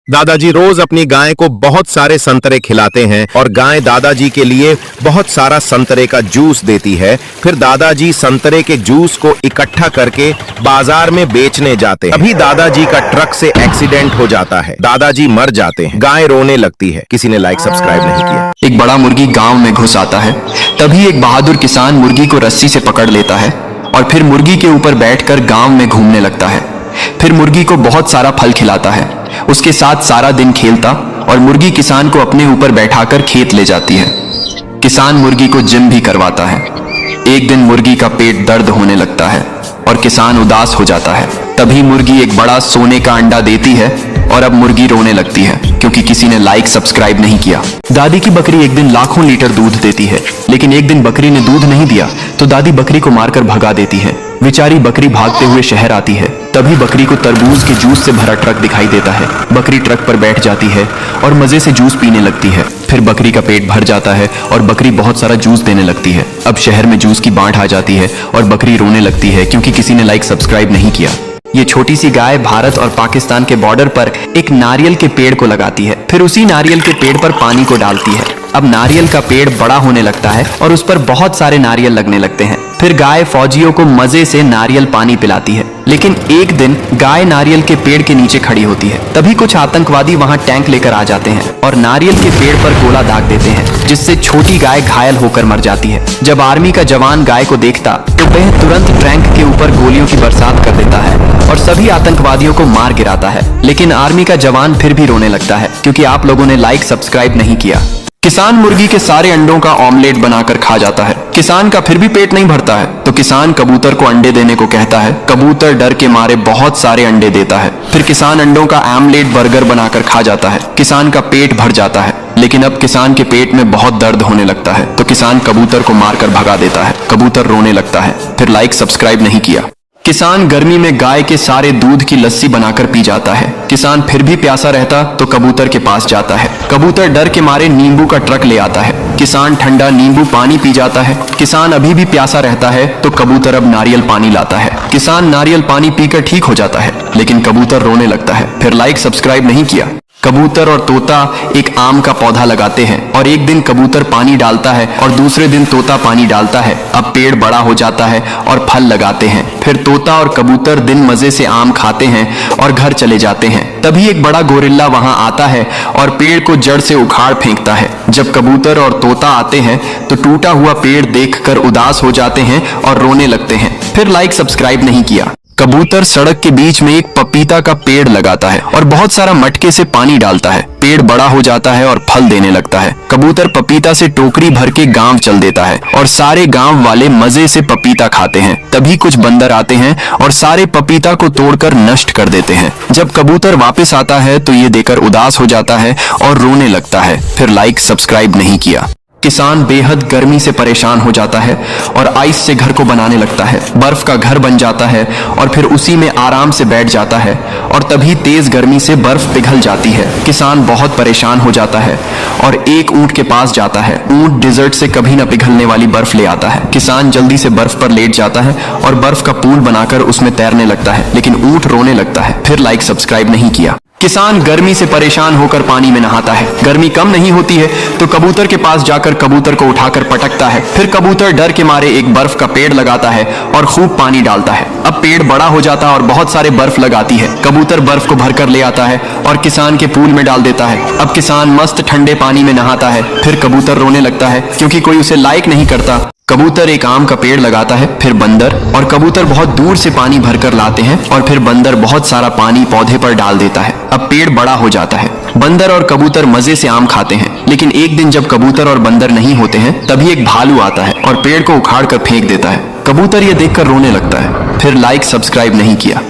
दादाजी रोज अपनी गाय को बहुत सारे संतरे खिलाते हैं और गाय दादाजी के लिए बहुत सारा संतरे का जूस देती है। फिर दादाजी संतरे के जूस को इकट्ठा करके बाजार में बेचने जाते हैं। अभी दादाजी का ट्रक से एक्सीडेंट हो जाता है, दादाजी मर जाते हैं, गाय रोने लगती है। किसी ने लाइक सब्सक्राइब नहीं किया। एक बड़ा मुर्गी गांव में घुस आता है। तभी एक बहादुर किसान मुर्गी को रस्सी से पकड़ लेता है और फिर मुर्गी के ऊपर बैठकर गांव में घूमने लगता है। फिर मुर्गी को बहुत सारा फल खिलाता है, उसके साथ सारा दिन खेलता और मुर्गी किसान को अपने ऊपर बैठाकर खेत ले जाती है। किसान मुर्गी को जिम भी करवाता है। एक दिन मुर्गी का पेट दर्द होने लगता है और किसान उदास हो जाता है। तभी मुर्गी एक बड़ा सोने का अंडा देती है और अब मुर्गी रोने लगती है क्योंकि किसी ने लाइक सब्सक्राइब नहीं किया। दादी की बकरी एक दिन लाखों लीटर दूध देती है, लेकिन एक दिन बकरी ने दूध नहीं दिया तो दादी बकरी को मारकर भगा देती है। बेचारी बकरी भागते हुए शहर आती है। तभी बकरी को तरबूज के जूस से भरा ट्रक दिखाई देता है। बकरी ट्रक पर बैठ जाती है और मजे से जूस पीने लगती है। फिर बकरी का पेट भर जाता है और बकरी बहुत सारा जूस देने लगती है। अब शहर में जूस की बांट आ जाती है और बकरी रोने लगती है क्योंकि किसी ने लाइक सब्सक्राइब नहीं किया। ये छोटी सी गाय भारत और पाकिस्तान के बॉर्डर पर एक नारियल के पेड़ को लगाती है। फिर उसी नारियल के पेड़ पर पानी को डालती है। अब नारियल का पेड़ बड़ा होने लगता है और उस पर बहुत सारे नारियल लगने लगते हैं। फिर गाय फौजियों को मजे से नारियल पानी पिलाती है। लेकिन एक दिन गाय नारियल के पेड़ के नीचे खड़ी होती है। तभी कुछ आतंकवादी वहां टैंक लेकर आ जाते हैं और नारियल के पेड़ पर गोला दाग देते हैं, जिससे छोटी गाय घायल होकर मर जाती है। जब आर्मी का जवान गाय को देखता तो वह तुरंत टैंक के ऊपर गोलियों की बरसात कर देता है और सभी आतंकवादियों को मार गिराता है। लेकिन आर्मी का जवान फिर भी रोने लगता है क्योंकि आप लोगों ने लाइक सब्सक्राइब नहीं किया। किसान मुर्गी के सारे अंडों का ऑमलेट बनाकर खा जाता है। किसान का फिर भी पेट नहीं भरता है तो किसान कबूतर को अंडे देने को कहता है। कबूतर डर के मारे बहुत सारे अंडे देता है। फिर किसान अंडों का ऑमलेट बर्गर बनाकर खा जाता है। किसान का पेट भर जाता है, लेकिन अब किसान के पेट में बहुत दर्द होने लगता है तो किसान कबूतर को मारकर भगा देता है। कबूतर रोने लगता है। फिर लाइक सब्सक्राइब नहीं किया। किसान गर्मी में गाय के सारे दूध की लस्सी बनाकर पी जाता है। किसान फिर भी प्यासा रहता तो कबूतर के पास जाता है। कबूतर डर के मारे नींबू का ट्रक ले आता है। किसान ठंडा नींबू पानी पी जाता है। किसान अभी भी प्यासा रहता है तो कबूतर अब नारियल पानी लाता है। किसान नारियल पानी पीकर ठीक हो जाता है, लेकिन कबूतर रोने लगता है। फिर लाइक सब्सक्राइब नहीं किया। कबूतर और तोता एक आम का पौधा लगाते हैं और एक दिन कबूतर पानी डालता है और दूसरे दिन तोता पानी डालता है। अब पेड़ बड़ा हो जाता है और फल लगाते हैं। फिर तोता और कबूतर दिन मजे से आम खाते हैं और घर चले जाते हैं। तभी एक बड़ा गोरिल्ला वहां आता है और पेड़ को जड़ से उखाड़ फेंकता है। जब कबूतर और तोता आते हैं तो टूटा हुआ पेड़ देखकर उदास हो जाते हैं और रोने लगते हैं। फिर लाइक सब्सक्राइब नहीं किया। कबूतर सड़क के बीच में एक पपीता का पेड़ लगाता है और बहुत सारा मटके से पानी डालता है। पेड़ बड़ा हो जाता है और फल देने लगता है। कबूतर पपीता से टोकरी भर के गांव चल देता है और सारे गांव वाले मजे से पपीता खाते हैं। तभी कुछ बंदर आते हैं और सारे पपीता को तोड़कर नष्ट कर देते हैं। जब कबूतर वापस आता है तो ये देखकर उदास हो जाता है और रोने लगता है। फिर लाइक सब्सक्राइब नहीं किया। किसान बेहद गर्मी से परेशान हो जाता है और आइस से घर को बनाने लगता है। बर्फ का घर बन जाता है और फिर उसी में आराम से बैठ जाता है और तभी तेज गर्मी से बर्फ पिघल जाती है। किसान बहुत परेशान हो जाता है और एक ऊंट के पास जाता है। ऊंट डिजर्ट से कभी न पिघलने वाली बर्फ ले आता है। किसान जल्दी से बर्फ पर लेट जाता है और बर्फ का पूल बनाकर उसमें तैरने लगता है, लेकिन ऊंट रोने लगता है। फिर लाइक सब्सक्राइब नहीं किया। किसान गर्मी से परेशान होकर पानी में नहाता है। गर्मी कम नहीं होती है तो कबूतर के पास जाकर कबूतर को उठाकर पटकता है। फिर कबूतर डर के मारे एक बर्फ का पेड़ लगाता है और खूब पानी डालता है। अब पेड़ बड़ा हो जाता है और बहुत सारे बर्फ लगाती है। कबूतर बर्फ को भरकर ले आता है और किसान के पूल में डाल देता है। अब किसान मस्त ठंडे पानी में नहाता है। फिर कबूतर रोने लगता है क्योंकि कोई उसे लाइक नहीं करता। कबूतर एक आम का पेड़ लगाता है। फिर बंदर और कबूतर बहुत दूर से पानी भरकर लाते हैं और फिर बंदर बहुत सारा पानी पौधे पर डाल देता है। अब पेड़ बड़ा हो जाता है। बंदर और कबूतर मजे से आम खाते हैं, लेकिन एक दिन जब कबूतर और बंदर नहीं होते हैं तभी एक भालू आता है और पेड़ को उखाड़ कर फेंक देता है। कबूतर ये देखकर रोने लगता है। फिर लाइक सब्सक्राइब नहीं किया।